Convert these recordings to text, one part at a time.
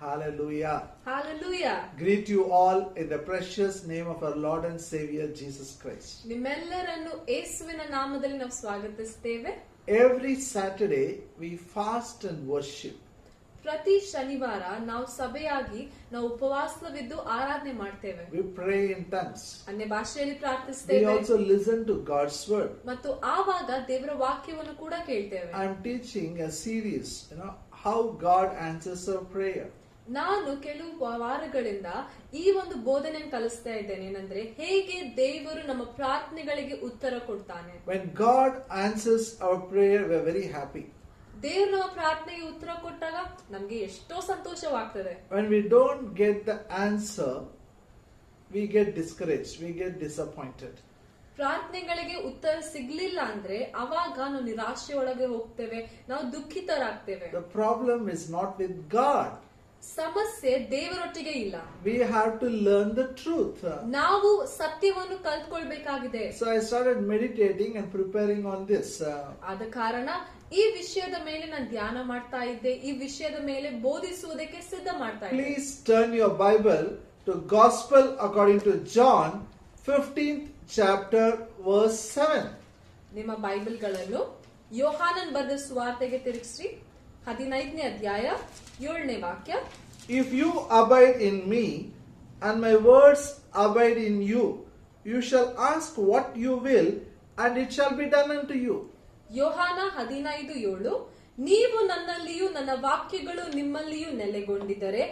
Hallelujah. Hallelujah. Greet you all in the precious name of our Lord and Savior Jesus Christ. ನಿಮ್ಮೆಲ್ಲರನ್ನು ಯೇಸುವಿನ ನಾಮದಲ್ಲಿ ನಾವು ಸ್ವಾಗತಿಸುತ್ತೇವೆ. Every Saturday we fast and worship. ಪ್ರತಿ ಶನಿವಾರ ನಾವು ಸಭೆಯಾಗಿ ನಾವು ಉಪವಾಸವಿದ್ದು ಆರಾಧನೆ ಮಾಡ್ತೇವೆ. We pray in tongues. ಅನ್ಯ ಭಾಷೆಯಲ್ಲಿ We ಪ್ರಾರ್ಥಿಸುತ್ತೇವೆ. also listen to God's word. ಮತ್ತು ಆವಾಗ ದೇವರ ವಾಕ್ಯವನ್ನು ಕೂಡ ಕೇಳ್ತೇವೆ. I am teaching a series, how God answers our prayer. ನಾನು ಕೆಲವು ವಾರಗಳಿಂದ ಈ ಒಂದು ಬೋಧನೆಯನ್ನು ಕಲಿಸ್ತಾ ಇದ್ದೇನೆ. ಏನಂದ್ರೆ ಹೇಗೆ ದೇವರು ನಮ್ಮ ಪ್ರಾರ್ಥನೆಗಳಿಗೆ ಉತ್ತರ ಕೊಡ್ತಾನೆ. When God answers our prayer, we are very happy. ದೇವರು ನಮ್ಮ ಪ್ರಾರ್ಥನೆಗೆ ಉತ್ತರ ಕೊಟ್ಟಾಗ ನಮ್ಗೆ ಎಷ್ಟೋ ಸಂತೋಷವಾಗ್ತದೆ. When we don't get the answer, we get discouraged, we get disappointed. ಪ್ರಾರ್ಥನೆಗಳಿಗೆ ಉತ್ತರ ಸಿಗ್ಲಿಲ್ಲ ಅಂದ್ರೆ ಅವಾಗ ನಾವು ನಿರಾಶೆ ಒಳಗೆ ಹೋಗ್ತೇವೆ, ನಾವು ದುಃಖಿತರಾಗ್ತೇವೆ. The problem is not with God. ಸಮಸ್ಯೆ ದೇವರೊಟ್ಟಿಗೆ ಇಲ್ಲ. We have to learn the truth. ನಾವು ಸತ್ಯವನ್ನು ಕಲ್ತ್ಕೊಳ್ಬೇಕಾಗಿದೆ. So I started meditating and preparing on this. ಆದ ಕಾರಣ ಈ ವಿಷಯದ ಮೇಲೆ ನಾನು ಧ್ಯಾನ ಮಾಡ್ತಾ ಇದ್ದೆ, ಈ ವಿಷಯದ ಮೇಲೆ ಬೋಧಿಸುವುದಕ್ಕೆ ಸಿದ್ಧ ಮಾಡ್ತಾ ಇದ್ದೆ. Please turn your Bible to Gospel according to John 15th chapter verse 7. ನಿಮ್ಮ ಬೈಬಲ್ಗಳನ್ನು ಯೋಹಾನನ್ ಬರೆದ ಸುವಾರ್ತೆಗೆ ತಿರುಗಿಸಿ 15ನೇ ಅಧ್ಯಾಯ 7ನೇ ವಾಕ್ಯ. If you abide in me and my words abide in you, you shall ask what you will and it shall be done unto you. ಯೋಹಾನ 15:7 ನೀವು ನನ್ನಲ್ಲಿಯೂ ನನ್ನ ವಾಕ್ಯಗಳು ನಿಮ್ಮಲ್ಲಿಯೂ ನೆಲೆಗೊಂಡಿದ್ದರೆ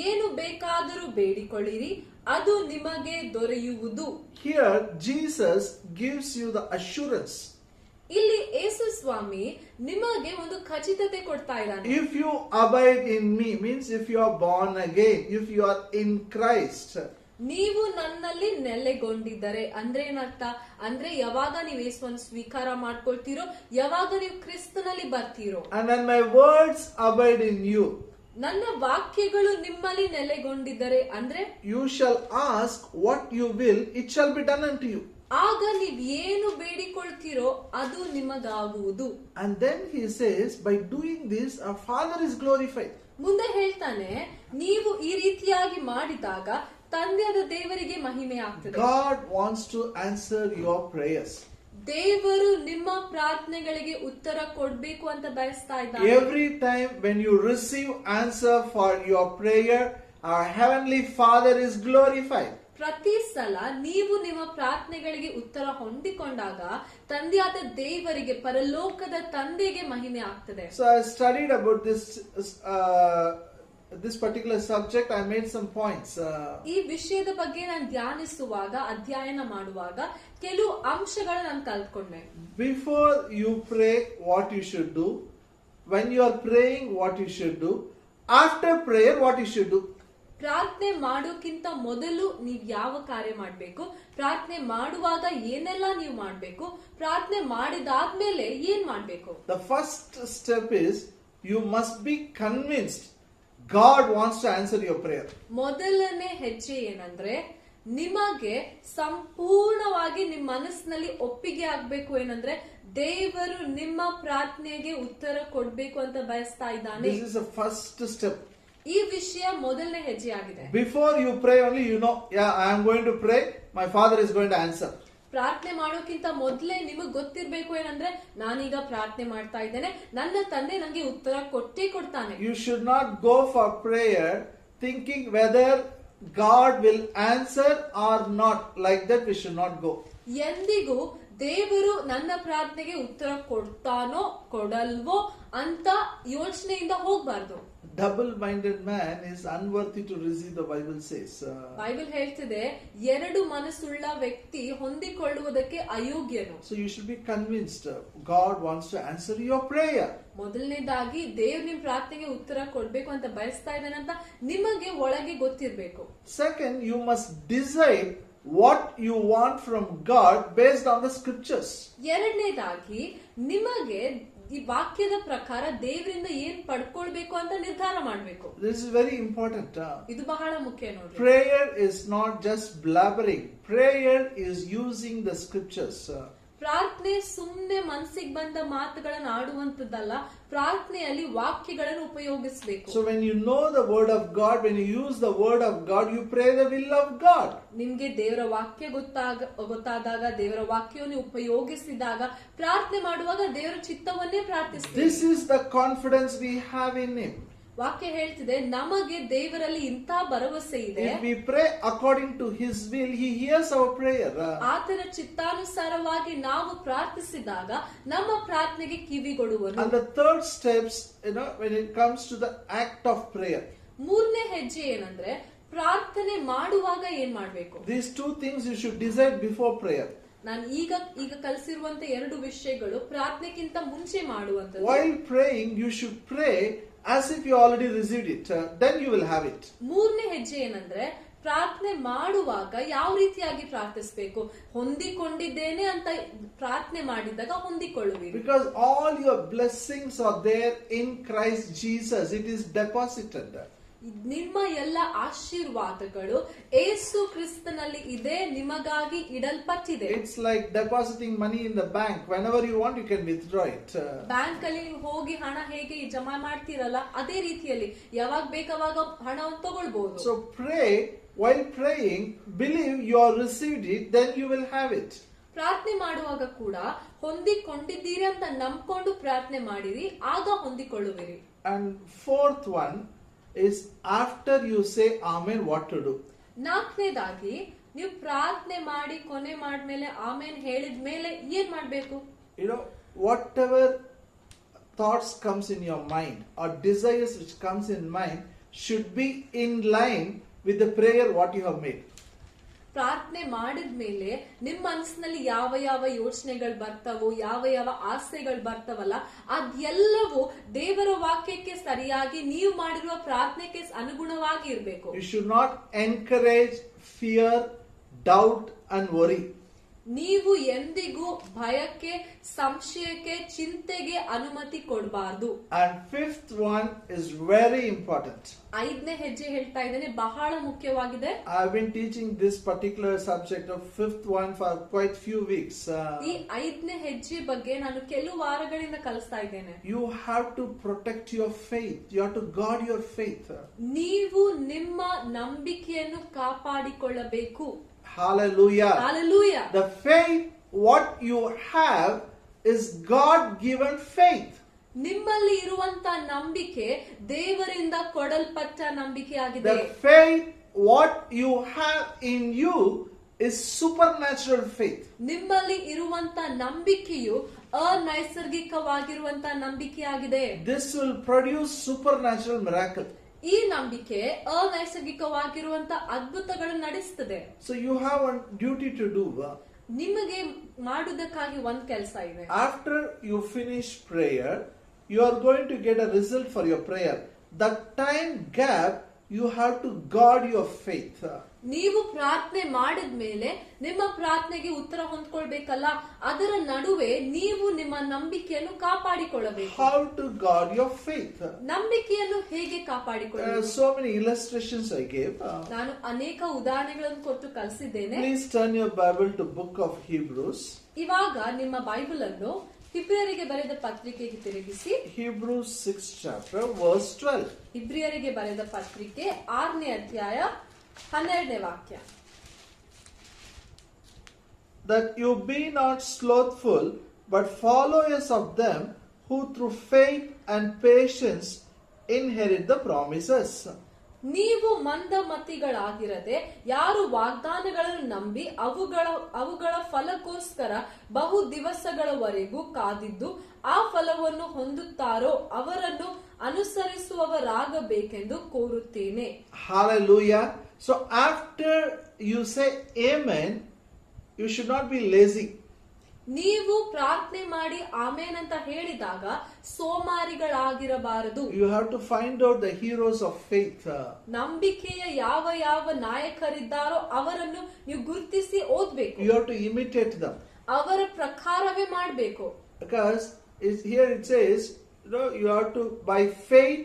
ಏನು ಬೇಕಾದರೂ ಬೇಡಿಕೊಳ್ಳಿರಿ, ಅದು ನಿಮಗೆ ದೊರೆಯುವುದು. Here Jesus gives you the assurance. ಇಲ್ಲಿ ಯೇಸು ಸ್ವಾಮಿ ನಿಮಗೆ ಒಂದು ಖಚಿತತೆ ಕೊಡ್ತಾ ಇದ್ದಾನೆ. If you abide in me means if you are born again, if you are in Christ. ನೀವು ನನ್ನಲ್ಲಿ ನೆಲೆಗೊಂಡಿದ್ದರೆ ಅಂದ್ರೆ ಏನರ್ಥ ಅಂದ್ರೆ ಯಾವಾಗ ನೀವು ಯೇಸುವನ್ನು ಸ್ವೀಕಾರ ಮಾಡ್ಕೊಳ್ತೀರೋ, ಯಾವಾಗ ನೀವು ಕ್ರಿಸ್ತನಲ್ಲಿ ಬರ್ತೀರೋ. And when my words abide in you, ನನ್ನ ವಾಕ್ಯಗಳು ನಿಮ್ಮಲ್ಲಿ ನೆಲೆಗೊಂಡಿದ್ದರೆ ಅಂದ್ರೆ you shall ask what you will, it shall be done unto you. ಆಗ ನೀವ್ ಏನು ಬೇಡಿಕೊಳ್ತೀರೋ ಅದು ನಿಮಗಾಗುವುದು. And then he says, by doing this our Father is glorified. ಮುಂದೆ ಹೇಳ್ತಾನೆ, ನೀವು ಈ ರೀತಿಯಾಗಿ ಮಾಡಿದಾಗ ತಂದೆಯಾದ ದೇವರಿಗೆ ಮಹಿಮೆ ಆಗ್ತದೆ. God wants to answer your prayers. ದೇವರು ನಿಮ್ಮ ಪ್ರಾರ್ಥನೆಗಳಿಗೆ ಉತ್ತರ ಕೊಡ್ಬೇಕು ಅಂತ ಬಯಸ್ತಾ ಇದ್ದಾನೆ. Every time when you receive answer for your prayer, our heavenly Father is glorified. ಪ್ರತಿ ಸಲ ನೀವು ನಿಮ್ಮ ಪ್ರಾರ್ಥನೆಗಳಿಗೆ ಉತ್ತರ ಹೊಂದಿಕೊಂಡಾಗ ತಂದೆಯಾದ ದೇವರಿಗೆ, ಪರಲೋಕದ ತಂದೆಗೆ ಮಹಿಮೆ ಆಗ್ತದೆ. So I studied about this particular subject. I made some points. ಈ ವಿಷಯದ ಬಗ್ಗೆ ನಾನು ಧ್ಯಾನಿಸುವಾಗ, ಅಧ್ಯಯನ ಮಾಡುವಾಗ ಕೆಲವು ಅಂಶಗಳು ನಾನು ಕಲ್ತ್ಕೊಂಡೆ. Before you pray, what you should do. When you are praying, what you should do. After prayer, what you should do. ಪ್ರಾರ್ಥನೆ ಮಾಡೋಕ್ಕಿಂತ ಮೊದಲು ನೀವು ಯಾವ ಕಾರ್ಯ ಮಾಡಬೇಕು, ಪ್ರಾರ್ಥನೆ ಮಾಡುವಾಗ ಏನೆಲ್ಲ ನೀವು ಮಾಡಬೇಕು, ಪ್ರಾರ್ಥನೆ ಮಾಡಿದಾದ್ಮೇಲೆ ಏನ್ ಮಾಡಬೇಕು. The first step is you must be convinced God wants to answer your prayer. ಮೊದಲನೇ ಹೆಜ್ಜೆ ಏನಂದ್ರೆ ನಿಮಗೆ ಸಂಪೂರ್ಣವಾಗಿ ನಿಮ್ಮ ಮನಸ್ಸಿನಲ್ಲಿ ಒಪ್ಪಿಗೆ ಆಗ್ಬೇಕು. ಏನಂದ್ರೆ ದೇವರು ನಿಮ್ಮ ಪ್ರಾರ್ಥನೆಗೆ ಉತ್ತರ ಕೊಡ್ಬೇಕು ಅಂತ ಬಯಸ್ತಾ ಇದ್ದಾನೆ. This is the first step. ಈ ವಿಷಯ ಮೊದಲನೇ ಹೆಜ್ಜೆ ಆಗಿದೆ. Before you pray only I am going to pray, my Father is going to answer. ಪ್ರಾರ್ಥನೆ ಮಾಡೋಕ್ಕಿಂತ ಮೊದಲೇ ನಿಮಗೆ ಗೊತ್ತಿರ್ಬೇಕು ಏನಂದ್ರೆ ನಾನೀಗ ಪ್ರಾರ್ಥನೆ ಮಾಡ್ತಾ ಇದ್ದೇನೆ, ನನ್ನ ತಂದೆ ನಂಗೆ ಉತ್ತರ ಕೊಟ್ಟೇ ಕೊಡ್ತಾನೆ. You should not go for prayer thinking whether God will answer or not. Like that we should not go. ಎಂದಿಗೂ ದೇವರು ನನ್ನ ಪ್ರಾರ್ಥನೆಗೆ ಉತ್ತರ ಕೊಡ್ತಾನೋ ಕೊಡಲ್ವೋ ಅಂತ ಯೋಚನೆಯಿಂದ ಹೋಗ್ಬಾರ್ದು. Double-minded man is unworthy to receive, the Bible says. Bible ಹೇಳ್ತಿದೆ, ಎರಡು ಮನಸ್ಸುಳ್ಳ ವ್ಯಕ್ತಿ ಹೊಂದಿಕೊಳ್ಳುವುದಕ್ಕೆ ಅಯೋಗ್ಯನು. So you should be convinced God wants to answer your prayer. ಮೊದಲನೇದಾಗಿ ದೇವ್ರು ನಿಮ್ ಪ್ರಾರ್ಥನೆಗೆ ಉತ್ತರ ಕೊಡ್ಬೇಕು ಅಂತ ಬಯಸ್ತಾ ಇದ್ದಾನೆ ಅಂತ ನಿಮಗೆ ಒಳಗೆ ಗೊತ್ತಿರ್ಬೇಕು. Second, you must decide what you want from God based on the scriptures. ಎರಡನೇದಾಗಿ ನಿಮಗೆ ಈ ವಾಕ್ಯದ ಪ್ರಕಾರ ದೇವರಿಂದ ಏನ್ ಪಡ್ಕೊಳ್ಬೇಕು ಅಂತ ನಿರ್ಧಾರ ಮಾಡಬೇಕು. This is very important. ಇದು ಬಹಳ ಮುಖ್ಯ ನೋಡಿ. Prayer is not just blabbering. Prayer is using the scriptures. ಪ್ರಾರ್ಥನೆ ಸುಮ್ನೆ ಮನಸ್ಸಿಗೆ ಬಂದ ಮಾತುಗಳನ್ನ ಆಡುವಂತದ್ದಲ್ಲ, ಪ್ರಾರ್ಥನೆಯಲ್ಲಿ ವಾಕ್ಯಗಳನ್ನು ಉಪಯೋಗಿಸಬೇಕು. So when you know the word of God, when you use the word of God, you pray the will of God. ನಿಮ್ಗೆ ದೇವರ ವಾಕ್ಯ ಗೊತ್ತಾದಾಗ, ದೇವರ ವಾಕ್ಯವನ್ನು ಉಪಯೋಗಿಸಿದಾಗ, ಪ್ರಾರ್ಥನೆ ಮಾಡುವಾಗ ದೇವರ ಚಿತ್ತವನ್ನೇ ಪ್ರಾರ್ಥಿಸ್ತೀವಿ. This is the confidence we have in Him. ವಾಕ್ಯ ಹೇಳ್ತಿದೆ, ನಮಗೆ ದೇವರಲ್ಲಿ ಇಂಥ ಭರವಸೆ ಇದೆ. If we pray according to His will, He hears our prayer. ಆತನ ಚಿತ್ತಾನುಸಾರವಾಗಿ ನಾವು ಪ್ರಾರ್ಥಿಸಿದಾಗ ನಮ್ಮ ಪ್ರಾರ್ಥನೆಗೆ ಕಿವಿಗೊಡುವನು. And the third steps, when it comes to the act of prayer. ಮೂರನೇ ಹೆಜ್ಜೆ ಏನಂದ್ರೆ, ಪ್ರಾರ್ಥನೆ ಮಾಡುವಾಗ ಏನ್ ಮಾಡ್ಬೇಕು? These two things you should decide before prayer. ನಾನು ಈಗ ಕಲಿಸಿರುವಂತ ಎರಡು ವಿಷಯಗಳು ಪ್ರಾರ್ಥನೆಗಿಂತ ಮುಂಚೆ ಮಾಡುವಂತದ್ದು. While praying, you should pray as if you already received it. Then you will have it. ಮೂರನೇ ಹೆಜ್ಜೆ ಏನಂದ್ರೆ, ಪ್ರಾರ್ಥನೆ ಮಾಡುವಾಗ ಯಾವ ರೀತಿಯಾಗಿ ಪ್ರಾರ್ಥಿಸಬೇಕು? ಹೊಂದಿಕೊಂಡಿದ್ದೇನೆ ಅಂತ ಪ್ರಾರ್ಥನೆ ಮಾಡಿದಾಗ ಹೊಂದಿಕೊಳ್ಳುವಿರಿ. Because all your blessings are there in Christ Jesus. It is deposited. ನಿಮ್ಮ ಎಲ್ಲ ಆಶೀರ್ವಾದಗಳು ಯೇಸು ಕ್ರಿಸ್ತನಲ್ಲಿ ಇದೆ, ನಿಮಗಾಗಿ ಇಡಲ್ಪಟ್ಟಿದೆ. It's like depositing money in the bank. Whenever you want, you can withdraw it. Bank ಅಲ್ಲಿ ನೀವು ಹೋಗಿ ಹಣ ಹೇಗೆ ಜಮಾ ಮಾಡ್ತೀರಲ್ಲ, ಅದೇ ರೀತಿಯಲ್ಲಿ ಯಾವಾಗ ಬೇಕಾವಾಗ ಹಣವನ್ನು ತಗೊಳ್ಬಹುದು. So pray. While praying, believe you are received it, then you will have it. ಪ್ರಾರ್ಥನೆ ಮಾಡುವಾಗ ಕೂಡ ಹೊಂದಿಕೊಂಡಿದ್ದೀರಿ ಅಂತ ನಂಬ್ಕೊಂಡು ಪ್ರಾರ್ಥನೆ ಮಾಡಿರಿ, ಆಗ ಹೊಂದಿಕೊಳ್ಳುವಿರಿ. And fourth one is after you say amen, what to do. ನಾಲ್ಕನೇದಾಗಿ, ನೀವು ಪ್ರಾರ್ಥನೆ ಮಾಡಿ ಕೊನೆ ಮಾಡ್ಮೇಲೆ ಆಮೇನ್ ಹೇಳಿದ ಮೇಲೆ ಏನ್ ಮಾಡ್ಬೇಕು? Whatever thoughts comes in your mind or desires which comes in mind should be in line with the prayer what you have made. ಪ್ರಾರ್ಥನೆ ಮಾಡಿದ್ಮೇಲೆ ನಿಮ್ಮ ಮನಸ್ಸಿನಲ್ಲಿ ಯಾವ ಯಾವ ಯೋಚನೆಗಳು ಬರ್ತಾವೋ, ಯಾವ ಯಾವ ಆಸೆಗಳು ಬರ್ತಾವಲ್ಲ, ಅದೆಲ್ಲವೂ ದೇವರ ವಾಕ್ಯಕ್ಕೆ ಸರಿಯಾಗಿ ನೀವು ಮಾಡಿರುವ ಪ್ರಾರ್ಥನೆಗೆ ಅನುಗುಣವಾಗಿ ಇರಬೇಕು. You should not encourage fear, doubt and worry. ನೀವು ಎಂದಿಗೂ ಭಯಕ್ಕೆ, ಸಂಶಯಕ್ಕೆ, ಚಿಂತೆಗೆ ಅನುಮತಿ ಕೊಡಬಾರದು. And fifth one is very important. ಐದನೇ ಹೆಜ್ಜೆ ಹೇಳ್ತಾ ಇದ್ದೇನೆ, ಬಹಳ ಮುಖ್ಯವಾಗಿದೆ. I have been teaching this particular subject of fifth one for quite few weeks. ಈ ಐದನೇ ಹೆಜ್ಜೆ ಬಗ್ಗೆ ನಾನು ಕೆಲವು ವಾರಗಳಿಂದ ಕಲಿಸ್ತಾ ಇದ್ದೇನೆ. You have to protect your faith. You have to guard your faith. ನೀವು ನಿಮ್ಮ ನಂಬಿಕೆಯನ್ನು ಕಾಪಾಡಿಕೊಳ್ಳಬೇಕು. Hallelujah. Hallelujah. The faith what you have is God-given faith. ನಿಮ್ಮಲ್ಲಿ ಇರುವಂತ ನಂಬಿಕೆ ದೇವರಿಂದ ಕೊಡಲ್ಪಟ್ಟ ನಂಬಿಕೆ ಆಗಿದೆ. The faith what you have in you is supernatural faith. ನಿಮ್ಮಲ್ಲಿ ಇರುವಂತ ನಂಬಿಕೆಯು ಅನೈಸರ್ಗಿಕವಾಗಿರುವಂತ ನಂಬಿಕೆ ಆಗಿದೆ. This will produce supernatural miracle. ಈ ನಂಬಿಕೆ ಅನೈಸರ್ಗಿಕವಾಗಿರುವಂತ ಅದ್ಭುತಗಳನ್ನು ನಡೆಸುತ್ತದೆ. So you have one duty to do. ನಿಮಗೆ ಮಾಡುವುದಕ್ಕಾಗಿ ಒಂದು ಕೆಲಸ ಇದೆ. After you finish prayer, you are going to get a result for your prayer. That time gap you have to guard your faith. ನೀವು ಪ್ರಾರ್ಥನೆ ಮಾಡಿದ್ಮೇಲೆ ನಿಮ್ಮ ಪ್ರಾರ್ಥನೆಗೆ ಉತ್ತರ ಹೊಂದ್ಕೊಳ್ಬೇಕಲ್ಲ, ಅದರ ನಡುವೆ ನೀವು ನಿಮ್ಮ ನಂಬಿಕೆಯನ್ನು ಕಾಪಾಡಿಕೊಳ್ಳಬೇಕು. How to guard your faith? ನಂಬಿಕೆಯನ್ನು ಹೇಗೆ ಕಾಪಾಡಿಕೊಳ್ಳಬೇಕು? So many illustrations I gave. ನಾನು ಅನೇಕ ಉದಾಹರಣೆಗಳನ್ನು ಕೊಟ್ಟು ಕಲಿಸಿದ್ದೇನೆ. Please turn your Bible to book of Hebrews. ಇವಾಗ ನಿಮ್ಮ ಬೈಬಲ್ ಅನ್ನು ಇಬ್ರಿಯರಿಗೆ ಬರೆದ ಪತ್ರಿಕೆಗೆ ತಿರುಗಿಸಿ. Hebrews 6th chapter verse 12. ಇಬ್ರಿಯರಿಗೆ ಬರೆದ ಪತ್ರಿಕೆ 6ನೇ ಅಧ್ಯಾಯ 12ನೇ ವಾಕ್ಯ. That you be not slothful, but followers of them who through faith and patience inherit the promises. ನೀವು ಮಂದಮತಿಗಳಾಗಿರದೆ ಯಾರು ವಾಗ್ದಾನಗಳನ್ನು ನಂಬಿ ಅವುಗಳ ಫಲಕ್ಕೋಸ್ಕರ ಬಹು ದಿವಸಗಳವರೆಗೂ ಕಾದಿದ್ದು ಆ ಫಲವನ್ನು ಹೊಂದುತ್ತಾರೋ ಅವರನ್ನು ಅನುಸರಿಸುವವರಾಗಬೇಕೆಂದು ಕೋರುತ್ತೇನೆ. Hallelujah. So after you say amen, you should not be lazy. ನೀವು ಪ್ರಾರ್ಥನೆ ಮಾಡಿ ಆಮೇನ್ ಅಂತ ಹೇಳಿದಾಗ ಸೋಮಾರಿಗಳಾಗಿರಬಾರದು. You have to find out the heroes of faith. ನಂಬಿಕೆಯ ಯಾವ ಯಾವ ನಾಯಕರಿದ್ದಾರೋ ಅವರನ್ನು ನೀವು ಗುರುತಿಸಿ ಓದ್ಬೇಕು. You have to imitate them. ಅವರ ಪ್ರಕಾರವೇ ಮಾಡಬೇಕು. Because here it says, you have to, by faith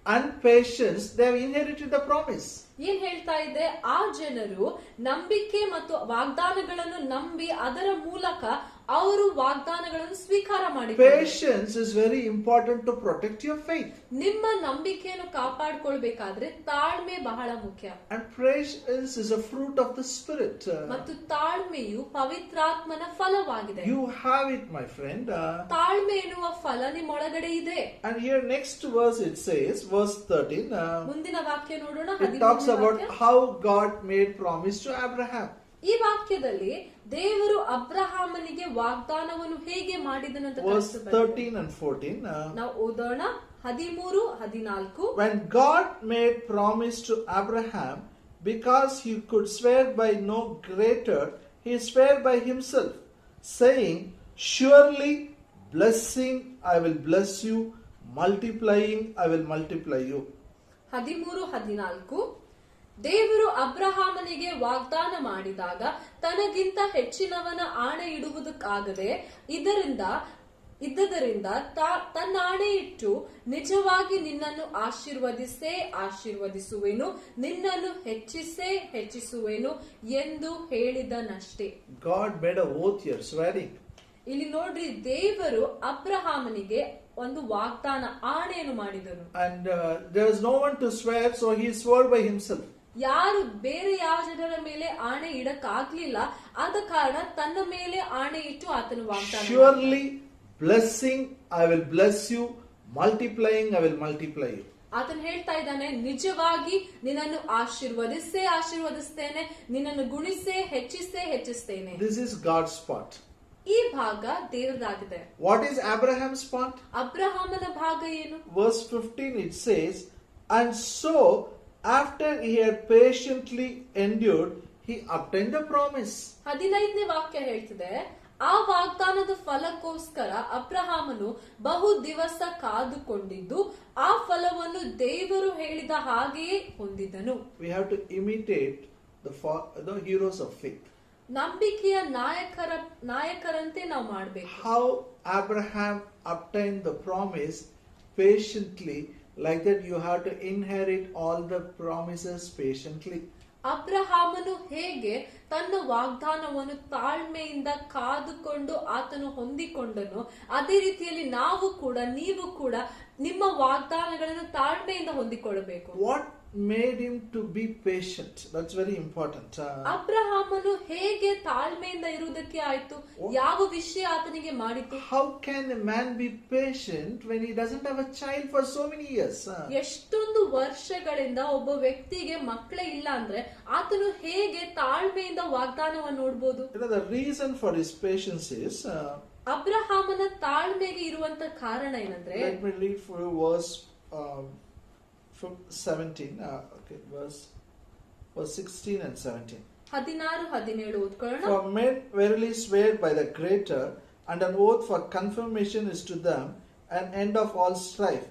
and patience, they have inherited the promise. ಏನ್ ಹೇಳ್ತಾ ಇದೆ? ಆ ಜನರು ನಂಬಿಕೆ ಮತ್ತು ವಾಗ್ದಾನಗಳನ್ನು ನಂಬಿ ಅದರ ಮೂಲಕ ಅವರು ವಾಗ್ದಾನಗಳನ್ನು ಸ್ವೀಕಾರ ಮಾಡಿದ್ದಾರೆ. Patience is very important to protect your faith. ನಿಮ್ಮ ನಂಬಿಕೆಯನ್ನು ಕಾಪಾಡಿಕೊಳ್ಬೇಕಾದ್ರೆ ತಾಳ್ಮೆ ಬಹಳ ಮುಖ್ಯ. And patience is a fruit of the Spirit. ಮತ್ತು ತಾಳ್ಮೆಯು ಪವಿತ್ರಾತ್ಮನ ಫಲವಾಗಿದೆ. You have it, my friend. ತಾಳ್ಮೆ ಎನ್ನುವ ಫಲ ನಿಮ್ಮೊಳಗಡೆ ಇದೆ. And here next verse it says, verse 13. ಮುಂದಿನ ವಾಕ್ಯ ನೋಡೋಣ. It talks about how God made promise to Abraham. ಈ ವಾಕ್ಯದಲ್ಲಿ ದೇವರು ಅಬ್ರಹಾಮನಿಗೆ ವಾಗ್ದಾನವನ್ನು ಹೇಗೆ ಮಾಡಿದನಂತ Verse 13 and 14. ನಾವು ಓದೋಣ 13-14. When God made promise to Abraham, because he could swear by no greater, he swore by himself, saying, surely blessing I will bless you, multiplying I will multiply you. 13-14. ದೇವರು ಅಬ್ರಹಾಮನಿಗೆ ವಾಗ್ದಾನ ಮಾಡಿದಾಗ ತನಗಿಂತ ಹೆಚ್ಚಿನವನ ಆಣೆ ಇಡುವುದಕ್ಕಾಗದೆ ಇದ್ದದರಿಂದ ತನ್ನ ಆಣೆ ಇಟ್ಟು ನಿಜವಾಗಿ ನಿನ್ನನ್ನು ಆಶೀರ್ವದಿಸುವೆನು, ನಿನ್ನನ್ನು ಹೆಚ್ಚಿಸುವೆನು ಎಂದು ಹೇಳಿದನಷ್ಟೇ. God made a oath here, swearing. ಇಲ್ಲಿ ನೋಡ್ರಿ, ದೇವರು ಅಬ್ರಹಾಮನಿಗೆ ಒಂದು ವಾಗ್ದಾನ ಆಣೆಯನ್ನು ಮಾಡಿದನು. And there was no one to swear, so he swore by himself. ಯಾರು ಬೇರೆ ಯಾವ ಜನರ ಮೇಲೆ ಆಣೆ ಇಡಕ್ಕಾಗ್ಲಿಲ್ಲ, ಆದ ಕಾರಣ ತನ್ನ ಮೇಲೆ ಆಣೆ ಇಟ್ಟು ಆತನು ವಾಗ್ದಾನ. Surely blessing I will bless you, multiplying I will multiply you. ಆತನು ಹೇಳ್ತಾ ಇದ್ದಾನೆ, ನಿಜವಾಗಿ ನಿನ್ನನ್ನು ಆಶೀರ್ವದಿಸ್ತೇನೆ, ನಿನ್ನನ್ನು ಹೆಚ್ಚಿಸ್ತೇನೆ. This is God's part. ಈ ಭಾಗ ದೇವರದಾಗಿದೆ. What is Abraham's part? ಅಬ್ರಹಾಮನ ಭಾಗ ಏನು? Verse 15 it says, and so after he had patiently endured, he obtained the promise. 15ನೇ ವಾಕ್ಯ ಹೇಳ್ತಿದೆ, ಆ ವಾಗ್ದಾನದ ಫಲಕ್ಕೋಸ್ಕರ ಅಬ್ರಹಾಮನು ಬಹು ದಿವಸ ಕಾದುಕೊಂಡಿದ್ದು ಆ ಫಲವನ್ನು ದೇವರು ಹೇಳಿದ ಹಾಗೆಯೇ ಹೊಂದಿದನು. We have to imitate the heroes of faith. ನಂಬಿಕೆಯ ನಾಯಕರಂತೆ ನಾವು ಮಾಡಬೇಕು. How Abraham obtained the promise patiently, like that you have to inherit all the promises patiently. ಅಬ್ರಹಾಮನು ಹೇಗೆ ತನ್ನ ವಾಗ್ದಾನವನ್ನು ತಾಳ್ಮೆಯಿಂದ ಕಾದುಕೊಂಡು ಆತನು ಹೊಂದಿಕೊಂಡನು, ಅದೇ ರೀತಿಯಲ್ಲಿ ನೀವು ಕೂಡ ನಿಮ್ಮ ವಾಗ್ದಾನಗಳನ್ನು ತಾಳ್ಮೆಯಿಂದ ಹೊಂದಿಕೊಳ್ಳಬೇಕು. What made him to be patient? That's very important. ಅಬ್ರಹಾಮನು ಹೇಗೆ ತಾಳ್ಮೆಯಿಂದ ಇರುವುದಕ್ಕೆ ಆಯ್ತು? ಯಾವ ವಿಷಯ ಆತನಿಗೆ ಮಾಡಿತು? How can a man be patient when he doesn't have a child for so many years? ಎಷ್ಟೊಂದು ವರ್ಷಗಳಿಂದ ಒಬ್ಬ ವ್ಯಕ್ತಿಗೆ ಮಕ್ಕಳೇ ಇಲ್ಲ ಅಂದ್ರೆ ಆತನು ಹೇಗೆ ತಾಳ್ಮೆಯಿಂದ ವಾಗ್ದಾನವನ್ನು ನೋಡಬಹುದು? The reason for his patience is ಅಬ್ರಹಾಮನ ತಾಳ್ಮೆಗೆ ಇರುವಂತ ಕಾರಣ ಏನಂದ್ರೆ, let me read for you verse 17, verse 16 and 17. 16-17 ಓದ್ಕೊಳ್ಳೋಣ. For men verily swear by the greater, and an oath for confirmation is to them an end of all strife,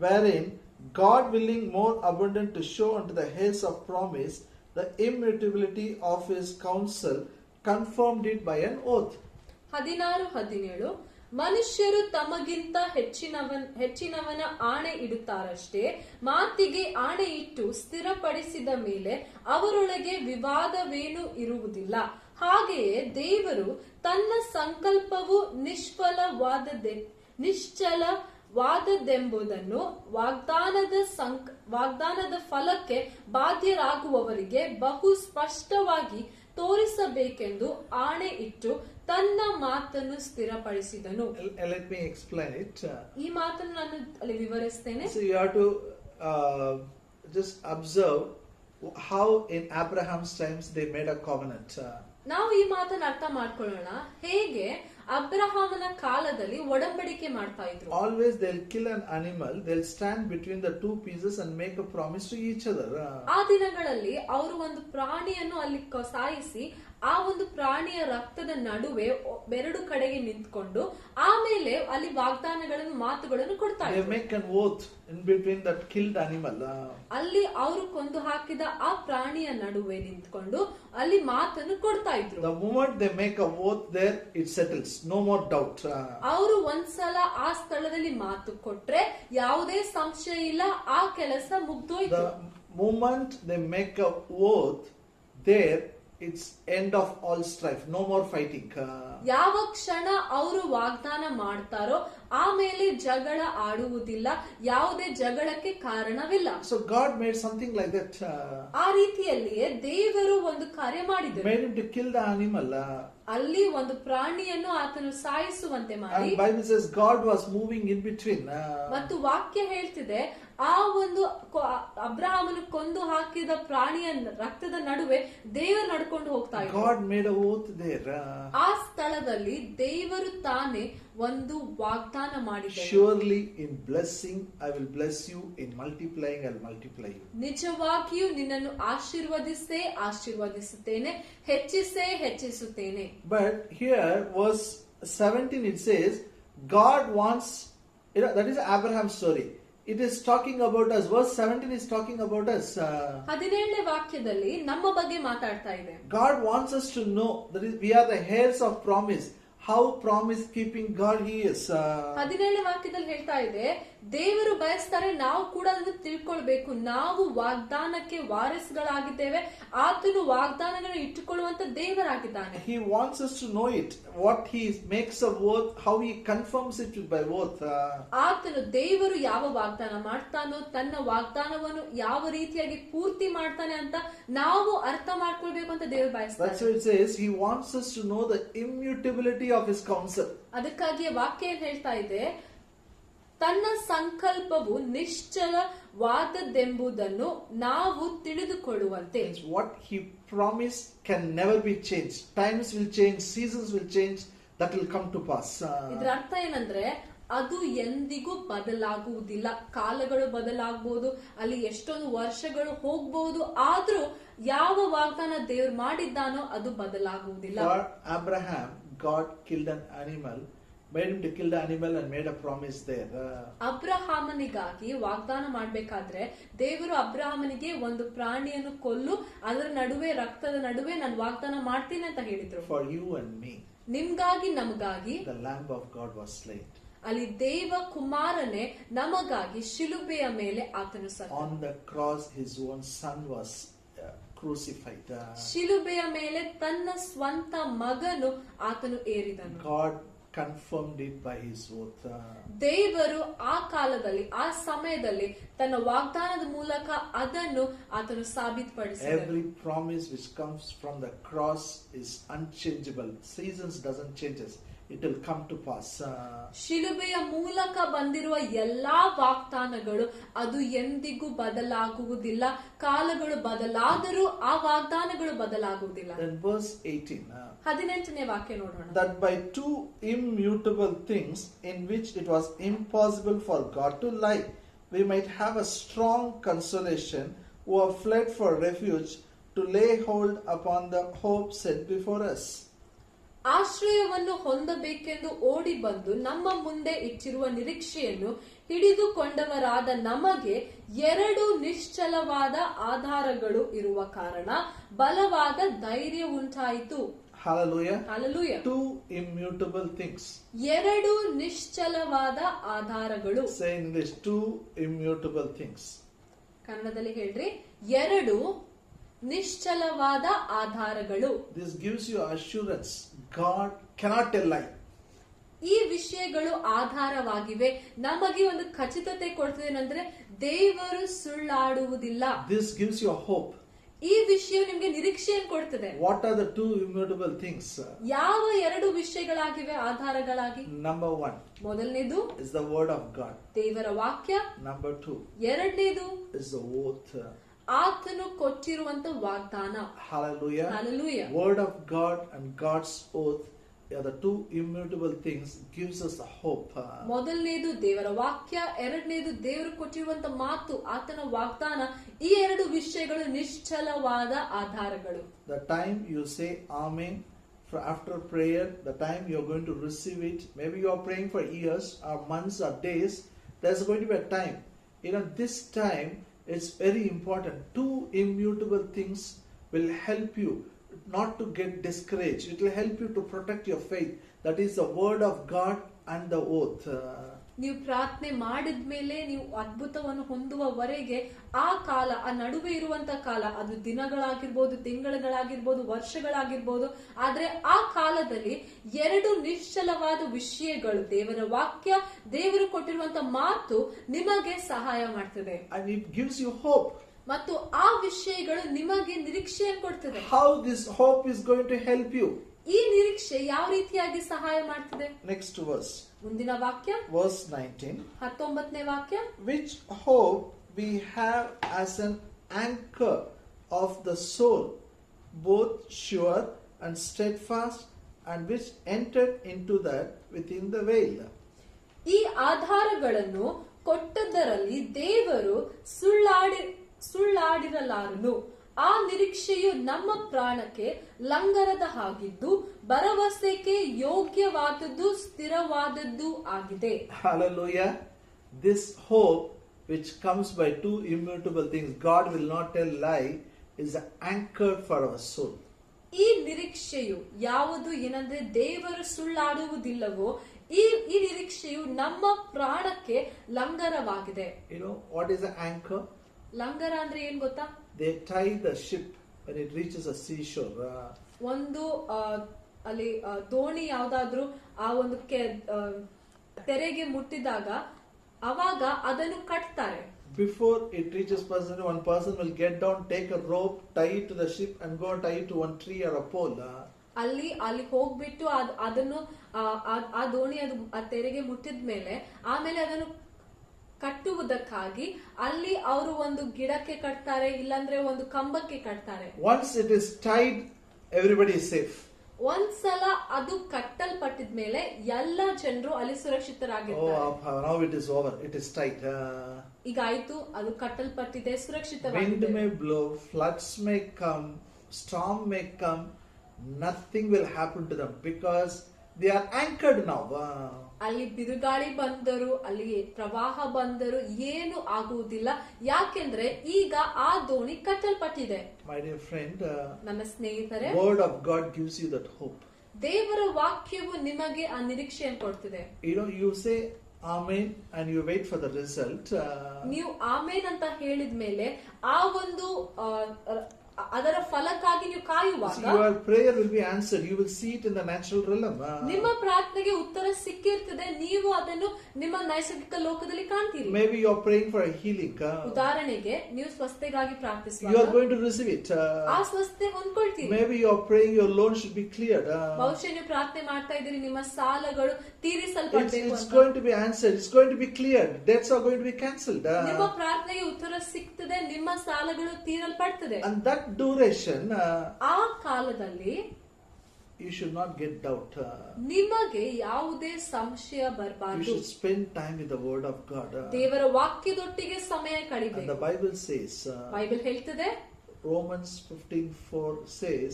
wherein God willing more abundant to show unto the heirs of promise the immutability of his counsel, confirmed it by an oath. 16-17 ಮನುಷ್ಯರು ತಮಗಿಂತ ಹೆಚ್ಚಿನವನ ಆಣೆ ಇಡುತ್ತಾರಷ್ಟೇ, ಮಾತಿಗೆ ಆಣೆ ಇಟ್ಟು ಸ್ಥಿರಪಡಿಸಿದ ಮೇಲೆ ಅವರೊಳಗೆ ವಿವಾದವೇನೂ ಇರುವುದಿಲ್ಲ. ಹಾಗೆಯೇ ದೇವರು ತನ್ನ ಸಂಕಲ್ಪವು ನಿಶ್ಚಲವಾದದ್ದೆಂಬುದನ್ನು ವಾಗ್ದಾನದ ಫಲಕ್ಕೆ ಬಾಧ್ಯರಾಗುವವರಿಗೆ ಬಹು ಸ್ಪಷ್ಟವಾಗಿ ತೋರಿಸಬೇಕೆಂದು ಆಣೆ ಇಟ್ಟು ತನ್ನ ಮಾತನ್ನು ಸ್ಥಿರಪಡಿಸಿದನು. Let me explain it. ಈ ಮಾತನ್ನು ನಾನು ಅಲ್ಲಿ ವಿವರಿಸ್ತೇನೆ. So you have to just observe how in Abraham's times they made a covenant. ನಾವು ಈ ಮಾತನ್ನು ಅರ್ಥ ಮಾಡ್ಕೊಳ್ಳೋಣ, ಹೇಗೆ ಅಬ್ರಹಾಮನ ಕಾಲದಲ್ಲಿ ಒಡಂಬಡಿಕೆ ಮಾಡ್ತಾ ಇದ್ರು. Always they'll kill an animal, they'll stand between the two pieces and make a promise to each other. ಆ ದಿನಗಳಲ್ಲಿ ಅವರು ಒಂದು ಪ್ರಾಣಿಯನ್ನು ಅಲ್ಲಿ ಸಾಯಿಸಿ ಆ ಒಂದು ಪ್ರಾಣಿಯ ರಕ್ತದ ನಡುವೆ ಎರಡು ಕಡೆಗೆ ನಿಂತ್ಕೊಂಡು ಆಮೇಲೆ ಅಲ್ಲಿ ಮಾತುಗಳನ್ನು ಕೊಡ್ತಾ ಇದ್ರು. They make an oath in between that killed animal. ಅಲ್ಲಿ ಅವರು ಕೊಂದು ಹಾಕಿದ ಆ ಪ್ರಾಣಿಯ ನಡುವೆ ನಿಂತ್ಕೊಂಡು ಅಲ್ಲಿ ಮಾತನ್ನು ಕೊಡ್ತಾ ಇದ್ರು. The moment they make a oath there, it settles, no more doubt. ಅವರು ಒಂದ್ಸಲ ಆ ಸ್ಥಳದಲ್ಲಿ ಮಾತು ಕೊಟ್ರೆ ಯಾವುದೇ ಸಂಶಯ ಇಲ್ಲ, ಆ ಕೆಲಸ ಮುಗ್ದೋಯ್ತು. The moment they make a oath there, it's end of all strife, no more fighting. ಯಾವ ಕ್ಷಣ ಅವರು ವಾಗ್ದಾನ ಮಾಡ್ತಾರೋ ಆಮೇಲೆ ಜಗಳ ಆಡುವುದಿಲ್ಲ, ಯಾವುದೇ ಜಗಳಕ್ಕೆ ಕಾರಣವಿಲ್ಲ. So God made something like that. ಆ ರೀತಿಯಲ್ಲಿಯೇ ದೇವರು ಒಂದು ಕಾರ್ಯ ಮಾಡಿದರು. Made him to kill the animal. ಅಲ್ಲಿ ಒಂದು ಪ್ರಾಣಿಯನ್ನು ಆತನು ಸಾಯಿಸುವಂತೆ ಮಾಡಿ, And Bible says God was moving in between. ಮತ್ತು ವಾಕ್ಯ ಹೇಳ್ತಿದೆ ಆ ಒಂದು ಅಬ್ರಹಾಮನು ಕೊಂದು ಹಾಕಿದ ಪ್ರಾಣಿಯ ರಕ್ತದ ನಡುವೆ ದೇವರು ನಡ್ಕೊಂಡು ಹೋಗ್ತಾ ಇದ್ದ. God made a oath there. ಆ ಸ್ಥಳದಲ್ಲಿ ದೇವರು ತಾನೇ ಒಂದು ವಾಗ್ದಾನ ಮಾಡಿದರು. Surely in blessing I will bless you, in multiplying I will multiply you. ನಿಜವಾಗಿಯೂ ನಿನ್ನನ್ನು ಆಶೀರ್ವದಿಸುತ್ತೇನೆ, ಹೆಚ್ಚಿಸುತ್ತೇನೆ. But here verse 17 it says God wants, that is Abraham's story. It is talking about us. Verse 17 is talking about us. 17ನೇ ವಾಕ್ಯದಲ್ಲಿ ನಮ್ಮ ಬಗ್ಗೆ ಮಾತಾಡ್ತಾ ಇದೆ. God wants us to know that we are the heirs of promise. How promise keeping God he is. 17ನೇ ವಾಕ್ಯದಲ್ಲಿ ಹೇಳ್ತಾ ಇದೆ, ದೇವರು ಬಯಸ್ತಾರೆ ನಾವು ಕೂಡ ಅದನ್ನು ತಿಳ್ಕೊಳ್ಬೇಕು. ನಾವು ವಾಗ್ದಾನಕ್ಕೆ ವಾರಸುಗಳಾಗಿದ್ದೇವೆ. ಆತನು ವಾಗ್ದಾನಗಳನ್ನು ಇಟ್ಟುಕೊಳ್ಳುವಂತ ದೇವರಾಗಿದ್ದಾನೆ. He wants us to know it. What he makes a oath, how he confirms it by oath. ಆತನು ದೇವರು ಯಾವ ವಾಗ್ದಾನ ಮಾಡ್ತಾನೋ ತನ್ನ ವಾಗ್ದಾನವನ್ನು ಯಾವ ರೀತಿಯಾಗಿ ಪೂರ್ತಿ ಮಾಡ್ತಾನೆ ಅಂತ ನಾವು ಅರ್ಥ ಮಾಡ್ಕೊಳ್ಬೇಕು ಅಂತ ದೇವರು ಬಯಸ್ತಾರೆ. That's why it says he wants us to know the immutability of his counsel. ಅದಕ್ಕಾಗಿ ವಾಕ್ಯ ಏನ್ ಹೇಳ್ತಾ ಇದೆ, ತನ್ನ ಸಂಕಲ್ಪವು ನಿಶ್ಚಲವಾದದ್ದೆಂಬುದನ್ನು ನಾವು ತಿಳಿದುಕೊಳ್ಳುವಂತೆ. What he promised can never be changed. Times will change, seasons will change, that will come to pass. ಇದರ ಅರ್ಥ ಏನಂದ್ರೆ ಅದು ಎಂದಿಗೂ ಬದಲಾಗುವುದಿಲ್ಲ. ಕಾಲಗಳು ಬದಲಾಗಬಹುದು, ಅಲ್ಲಿ ಎಷ್ಟೊಂದು ವರ್ಷಗಳು ಹೋಗಬಹುದು, ಆದ್ರೂ ಯಾವ ವಾಗ್ದಾನ ದೇವರು ಮಾಡಿದ್ದಾನೋ ಅದು ಬದಲಾಗುವುದಿಲ್ಲ. For Abraham, God killed an animal, made him to kill the animal and made a promise there. ಅಬ್ರಹಾಮನಿಗಾಗಿ ವಾಗ್ದಾನ ಮಾಡ್ಬೇಕಾದ್ರೆ ದೇವರು ಅಬ್ರಹಾಮನಿಗೆ ಒಂದು ಪ್ರಾಣಿಯನ್ನು ಕೊಲ್ಲು, ಅದರ ನಡುವೆ ರಕ್ತದ ನಡುವೆ ನಾನು ವಾಗ್ದಾನ ಮಾಡ್ತೀನಿ ಅಂತ ಹೇಳಿದ್ರು. For you and me, ನಿಮ್ಗಾಗಿ ನಮಗಾಗಿ the Lamb of God was slain. ಅಲ್ಲಿ ದೇವ ಕುಮಾರನೇ ನಮಗಾಗಿ ಶಿಲುಬೆಯ ಮೇಲೆ ಆತನು ಸತ್ತ. On the cross his own son was crucified. ಶಿಲುಬೆಯ ಮೇಲೆ ತನ್ನ ಸ್ವಂತ ಮಗನು ಆತನು ಏರಿದನು. God confirmed it by his oath. ದೇವರು ಆ ಕಾಲದಲ್ಲಿ ಆ ಸಮಯದಲ್ಲಿ ತನ್ನ ವಾಗ್ದಾನದ ಮೂಲಕ ಅದನ್ನು ಆತನು ಸಾಬೀತುಪಡಿಸಿದನು. Every promise which comes from the cross is unchangeable. Seasons doesn't change us. It will come to pass. ಶಿಲುಬೆಯ ಮೂಲಕ ಬಂದಿರುವ ಎಲ್ಲಾ ವಾಗ್ದಾನಗಳು ಅದು ಎಂದಿಗೂ ಬದಲಾಗುವುದಿಲ್ಲ. ಕಾಲಗಳು ಬದಲಾದರೂ ಆ ವಾಗ್ದಾನಗಳು ಬದಲಾಗುವುದಿಲ್ಲ. Then verse 18. 18ನೇ ವಾಕ್ಯ ನೋಡೋಣ. That by two immutable things in which it was impossible for God to lie, we might have a strong consolation who have fled for refuge, to lay hold upon the hope set before us. ಆಶ್ರಯವನ್ನು ಹೊಂದಬೇಕೆಂದು ಓಡಿ ಬಂದು ನಮ್ಮ ಮುಂದೆ ಇಟ್ಟಿರುವ ನಿರೀಕ್ಷೆಯನ್ನು ಹಿಡಿದುಕೊಂಡವರಾದ ನಮಗೆ ಎರಡು ನಿಶ್ಚಲವಾದ ಆಧಾರಗಳು ಇರುವ ಕಾರಣ ಬಲವಾದ ಧೈರ್ಯ ಉಂಟಾಯಿತು. Hallelujah. Hallelujah. Two immutable things. ಎರಡು ನಿಶ್ಚಲವಾದ ಆಧಾರಗಳು. Say in English, two immutable things. ಕನ್ನಡದಲ್ಲಿ ಹೇಳ್ರಿ, ಎರಡು ನಿಶ್ಚಲವಾದ ಆಧಾರಗಳು. This gives you assurance. God cannot tell lie. ಈ ವಿಷಯಗಳು ಆಧಾರವಾಗಿವೆ. ನಮಗೆ ಒಂದು ಖಚಿತತೆ ಕೊಡ್ತದೆ ಏನಂದ್ರೆ ದೇವರು ಸುಳ್ಳಾಡುವುದಿಲ್ಲ. This gives you hope. ಈ ವಿಷಯ ನಿಮಗೆ ನಿರೀಕ್ಷೆಯನ್ನು ಕೊಡ್ತದೆ. What are the two immutable things? ಯಾವ ಎರಡು ವಿಷಯಗಳಾಗಿವೆ ಆಧಾರಗಳಾಗಿ? Number one, ಮೊದಲನೇದು is the word of God. ದೇವರ ವಾಕ್ಯ. Number two, ಎರಡನೇದು is the oath. ಆತನು ಕೊಟ್ಟಿರುವಂತ ವಾಗ್ದಾನ. Hallelujah. Hallelujah. Word of God and God's oath are the two immutable things, gives us the hope. ಮೊದಲನೇದು ದೇವರ ವಾಕ್ಯ, ಎರಡನೇದು ದೇವರು ಕೊಟ್ಟಿರುವಂತ ಮಾತು, ಆತನ ವಾಗ್ದಾನ. ಈ ಎರಡು ವಿಷಯಗಳು ನಿಶ್ಚಲವಾದ ಆಧಾರಗಳು. The time you say Amen after prayer, the time you are going to receive it, maybe you are praying for years or months or days, there's going to be a time. This time it's very important. Two immutable things will help you not to get discouraged. It will help you to protect your faith. That is the word of God and the oath. ನೀವು ಪ್ರಾರ್ಥನೆ ಮಾಡಿದ್ಮೇಲೆ ನೀವು ಅದ್ಭುತವನ್ನು ಹೊಂದುವವರೆಗೆ ಆ ಕಾಲ, ಆ ನಡುವೆ ಇರುವಂತ ಕಾಲ, ಅದು ದಿನಗಳಾಗಿರ್ಬೋದು, ತಿಂಗಳುಗಳಾಗಿರ್ಬೋದು, ವರ್ಷಗಳಾಗಿರ್ಬೋದು, ಆದ್ರೆ ಆ ಕಾಲದಲ್ಲಿ 2 ನಿಶ್ಚಲವಾದ ವಿಷಯಗಳು, ದೇವರ ವಾಕ್ಯ, ದೇವರು ಕೊಟ್ಟಿರುವಂತ ಮಾತು ನಿಮಗೆ ಸಹಾಯ ಮಾಡ್ತದೆ. And it gives you hope. ಮತ್ತು ಆ ವಿಷಯಗಳು ನಿಮಗೆ ನಿರೀಕ್ಷೆಯನ್ನು ಕೊಡ್ತದೆ. How this hope is going to help you? ಈ ನಿರೀಕ್ಷೆ ಯಾವ ರೀತಿಯಾಗಿ ಸಹಾಯ ಮಾಡ್ತದೆ? Next verse. ಮುಂದಿನ ವಾಕ್ಯ, Verse 19. 19ನೇ ವಾಕ್ಯ. Which hope we have as an anchor of the soul, both sure and steadfast, and which entered into that within the veil. ಈ ಆಧಾರಗಳನ್ನು ಕೊಟ್ಟದ್ದರಲ್ಲಿ ದೇವರು ಸುಳ್ಳಾಡಿರಲಾರನು. ಆ ನಿರೀಕ್ಷೆಯು ನಮ್ಮ ಪ್ರಾಣಕ್ಕೆ ಲಂಗರದ ಹಾಗಿದ್ದು, ಭರವಸೆಗೆ ಯೋಗ್ಯವಾದದ್ದು, ಸ್ಥಿರವಾದದ್ದು ಆಗಿದೆ. Hallelujah. This hope which comes by 2 immutable things, God will not tell lie, is an anchor for our soul. ಈ ನಿರೀಕ್ಷೆಯು ಯಾವುದು ಏನಂದ್ರೆ ದೇವರು ಸುಳ್ಳಾಡುವುದಿಲ್ಲವೋ ಈ ನಿರೀಕ್ಷೆಯು ನಮ್ಮ ಪ್ರಾಣಕ್ಕೆ ಲಂಗರವಾಗಿದೆ. You know what is an anchor? ಲಂಗರ ಅಂದ್ರೆ ಏನ್ ಗೊತ್ತಾ? They tie the ship when it reaches a seashore. ಒಂದು ಅಲ್ಲಿ ದೋಣಿ ಯಾವ್ದಾದ್ರು ಆ ಒಂದು ತೆರೆಗೆ ಮುಟ್ಟಿದಾಗ ಅವಾಗ ಅದನ್ನು ಕಟ್ತಾರೆ. Before it reaches person, one person will get down, take a rope, tie it to the ship, and go tie it to one tree or a pole. ಅಲ್ಲಿ ಹೋಗ್ಬಿಟ್ಟು ಅದನ್ನು ಆ ದೋಣಿ ಅದು ಆ ತೆರೆಗೆ ಮುಟ್ಟಿದ್ಮೇಲೆ ಆಮೇಲೆ ಅದನ್ನು ಕಟ್ಟುವುದಕ್ಕಾಗಿ ಅಲ್ಲಿ ಅವರು ಒಂದು ಗಿಡಕ್ಕೆ ಕಟ್ತಾರೆ, ಇಲ್ಲಾಂದ್ರೆ ಒಂದು ಕಂಬಕ್ಕೆ ಕಟ್ತಾರೆ. Once it is tied, everybody is safe. ಒಂದ್ಸಲ ಅದು ಕಟ್ಟಲ್ಪಟ್ಟಿದ್ಮೇಲೆ ಎಲ್ಲ ಜನರು ಅಲ್ಲಿ ಸುರಕ್ಷಿತರಾಗಿರ್ತಾರೆ. Oh, now it is over. It is tight. ಈಗ ಆಯ್ತು, ಅದು ಕಟ್ಟಲ್ಪಟ್ಟಿದೆ, Wind ಸುರಕ್ಷಿತವಾಗಿದೆ. may blow, floods may come, storm may come, nothing will happen to them because they are anchored now. ಅಲ್ಲಿ ಬಿರುಗಾಳಿ ಬಂದರು, ಅಲ್ಲಿ ಪ್ರವಾಹ ಬಂದರು, ಏನು ಆಗುವುದಿಲ್ಲ. ಯಾಕೆಂದ್ರೆ ಈಗ ಆ ದೋಣಿ ಕಟ್ಟಲ್ಪಟ್ಟಿದೆ. My dear friend, ನನ್ನ ಸ್ನೇಹಿತರೆ, word of God gives you that hope. ದೇವರ ವಾಕ್ಯವು ನಿಮಗೆ ಆ ನಿರೀಕ್ಷೆಯನ್ನು ಕೊಡ್ತಿದೆ. You know, you say Amen and you wait for the result. ನೀವು ಆಮೇನ್ ಅಂತ ಹೇಳಿದ್ಮೇಲೆ ಆ ಒಂದು ಅದರ ಫಲಕ್ಕಾಗಿ ನೀವು ಕಾಯುವಾಗ your prayer will be answered. You will see it in the natural realm. ನಿಮ್ಮ ಪ್ರಾರ್ಥನೆಗೆ ಉತ್ತರ ಸಿಕ್ಕಿರ್ತದೆ, ನೀವು ಅದನ್ನು ನಿಮ್ಮ ನೈಸರ್ಗಿಕ ಲೋಕದಲ್ಲಿ ಕಾಣ್ತೀರಿ. Maybe you are praying for a healing. ಉದಾಹರಣೆಗೆ ನೀವು ಸ್ವಸ್ಥತೆಗಾಗಿ You ಪ್ರಾರ್ಥಿಸುವಾಗ are going to receive it. ಆ ಸ್ವಸ್ಥತೆ ಹೊಂದ್ಕೊಳ್ತೀರಿ. Maybe you are praying your loan should be cleared. ಬಹುಶಃ ನೀವು ಪ್ರಾರ್ಥನೆ ಮಾಡ್ತಾ ಇದ್ದೀರಿ ನಿಮ್ಮ ಸಾಲಗಳು ತೀರಿಸಲ್ಪಡಬೇಕು It's ಅಂತ. going to be answered. It's going to be cleared. Debts are going to be cancelled. ನಿಮ್ಮ ಪ್ರಾರ್ಥನೆಗೆ ಉತ್ತರ ಸಿಗ್ತದೆ, ನಿಮ್ಮ ಸಾಲಗಳು ತೀರಲ್ಪಡ್ತದೆ. And that duration, ಆ ಕಾಲದಲ್ಲಿ you should not get doubt. ನಿಮಗೆ ಯಾವುದೇ ಸಂಶಯ You ಬರಬಾರದು. should spend time with the word of God. ದೇವರ ವಾಕ್ಯದೊಟ್ಟಿಗೆ ಸಮಯ And ಕಳಿಬೇಕು. the Bible says, Bible ಹೇಳ್ತದೆ, Romans 15:4 says,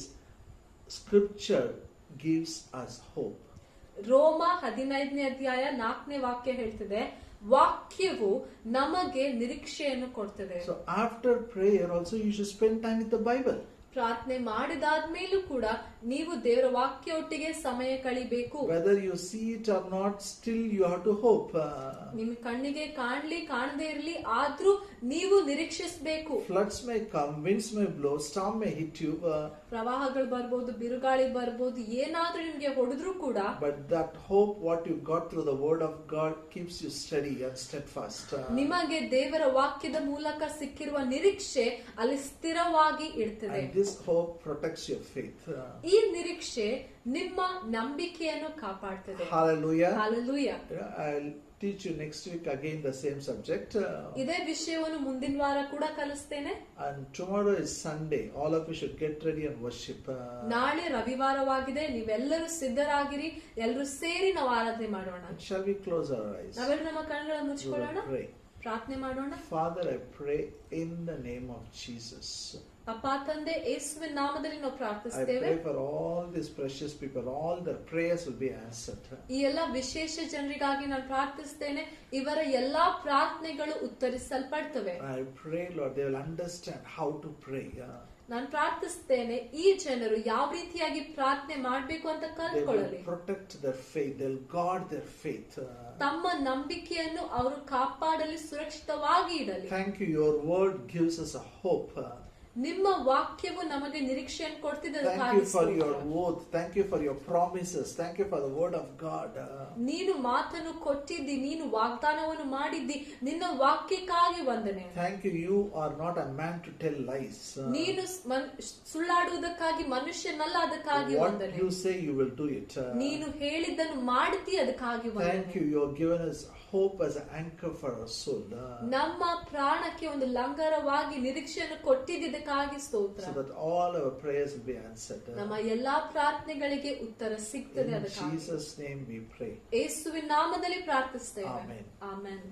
Scripture gives us hope. ರೋಮ 15ನೇ ಅಧ್ಯಾಯ 4ನೇ ವಾಕ್ಯ ಹೇಳ್ತದೆ, ವಾಕ್ಯವು ನಮಗೆ ನಿರೀಕ್ಷೆಯನ್ನು ಕೊಡ್ತದೆ. So after prayer also you should spend time with the Bible. ಪ್ರಾರ್ಥನೆ ಮಾಡಿದಾದ್ಮೇಲೂ ಕೂಡ ನೀವು ದೇವರ ವಾಕ್ಯ ಒಟ್ಟಿಗೆ ಸಮಯ ಕಳಿಬೇಕು. Whether you see it or not, still you have to hope. ನಿಮ್ ಕಣ್ಣಿಗೆ ಕಾಣ್ಲಿ ಕಾಣದೇ ಇರ್ಲಿ, ಆದ್ರೂ ನೀವು ನಿರೀಕ್ಷಿಸಬೇಕು. Floods may come, winds may blow, storm may hit you. ಪ್ರವಾಹಗಳು ಬರ್ಬೋದು, ಬಿರುಗಾಳಿ ಬರ್ಬೋದು, ಏನಾದ್ರೂ ನಿಮ್ಗೆ ಹೊಡೆದ್ರು ಕೂಡ, But that hope what you got through the word of God keeps you steady and steadfast. ನಿಮಗೆ ದೇವರ ವಾಕ್ಯದ ಮೂಲಕ ಸಿಕ್ಕಿರುವ ನಿರೀಕ್ಷೆ ಅಲ್ಲಿ ಸ್ಥಿರವಾಗಿ ಇರ್ತದೆ. And this hope protects your faith. ಈ ನಿರೀಕ್ಷೆ ನಿಮ್ಮ ನಂಬಿಕೆಯನ್ನು ಕಾಪಾಡ್ತದೆ. Hallelujah. Hallelujah. I'll teach you next week again the same subject. ಇದೇ ವಿಷಯವನ್ನು ಮುಂದಿನ ವಾರ ಕೂಡ ಕಲಿಸ್ತೇನೆ. And tomorrow is Sunday. All of you should get ready and worship. ನಾಳೆ ರವಿವಾರವಾಗಿದೆ, ನೀವೆಲ್ಲರೂ ಸಿದ್ಧರಾಗಿರಿ, ಎಲ್ಲರೂ ಸೇರಿ ನಾವು ಆರಾಧನೆ ಮಾಡೋಣ. Shall we close our eyes? ನಾವೆಲ್ಲರೂ ನಮ್ಮ ಕಣ್ಣುಗಳನ್ನು ಮುಚ್ಚಿಕೊಳ್ಳೋಣ, Pray. ಪ್ರಾರ್ಥನೆ ಮಾಡೋಣ. Father, I pray in the name of Jesus. ಅಪ್ಪ ತಂದೆ ಯೇಸುವಿನ ನಾಮದಲ್ಲಿ ನಾವು I ಪ್ರಾರ್ಥಿಸ್ತೇವೆ. pray for all these precious people, all their prayers will be answered. ಈ ಎಲ್ಲಾ ವಿಶೇಷ ಜನರಿಗಾಗಿ ನಾನು ಪ್ರಾರ್ಥಿಸ್ತೇನೆ, ಇವರ ಎಲ್ಲಾ ಪ್ರಾರ್ಥನೆಗಳು ಉತ್ತರಿಸಲ್ಪಡ್ತವೆ. I pray, Lord, they will understand how to pray. ನಾನು ಪ್ರಾರ್ಥಿಸ್ತೇನೆ ಈ ಜನರು ಯಾವ ರೀತಿಯಾಗಿ ಪ್ರಾರ್ಥನೆ ಮಾಡಬೇಕು ಅಂತ They ಕಲ್ತ್ಕೊಳ್ಳಲಿ. will protect their faith, they will guard their faith. ತಮ್ಮ ನಂಬಿಕೆಯನ್ನು ಅವರು ಕಾಪಾಡಲಿ, ಸುರಕ್ಷಿತವಾಗಿ ಇಡಲಿ. Thank you, your word gives us a hope. ನಿಮ್ಮ ವಾಕ್ಯವು ನಮಗೆ ನಿರೀಕ್ಷೆಯನ್ನು ಕೊಡ್ತಿದೆ. Thank you for your oath, thank you for your promises, thank you for the word of God. ನೀನು ಮಾತನ್ನು ಕೊಟ್ಟಿದ್ದಿ, ನೀನು ವಾಗ್ದಾನವನ್ನು ಮಾಡಿದ್ದಿ, ನಿನ್ನ ವಾಕ್ಯಕ್ಕಾಗಿ ವಂದನೆ. Thank you, you are not a man to tell lies. ನೀನು ಸುಳ್ಳಾಡುವುದಕ್ಕಾಗಿ ಮನುಷ್ಯನಲ್ಲ, ಅದಕ್ಕಾಗಿ What ವಂದನೆ. you say you will do it. ನೀನು ಹೇಳಿದ್ದನ್ನು ಮಾಡ್ತಿ, ಅದಕ್ಕಾಗಿ Thank ವಂದನೆ. you, you have given us hope as an anchor for our soul. ನಮ್ಮ ಪ್ರಾಣಕ್ಕೆ ಒಂದು ಲಂಗರವಾಗಿ ನಿರೀಕ್ಷೆಯನ್ನು ಕೊಟ್ಟಿದ್ದಕ್ಕಾಗಿ ಸ್ತೋತ್ರ. So that all our prayers will be answered. ನಮ್ಮ ಎಲ್ಲಾ ಪ್ರಾರ್ಥನೆಗಳಿಗೆ ಉತ್ತರ ಸಿಗ್ತದೆ. In ಅದಕ್ಕಾಗಿ Jesus' name we pray. ಯೇಸುವಿನ ನಾಮದಲ್ಲಿ ಪ್ರಾರ್ಥಿಸ್ತೇವೆ. Amen. ಆಮೆನ್.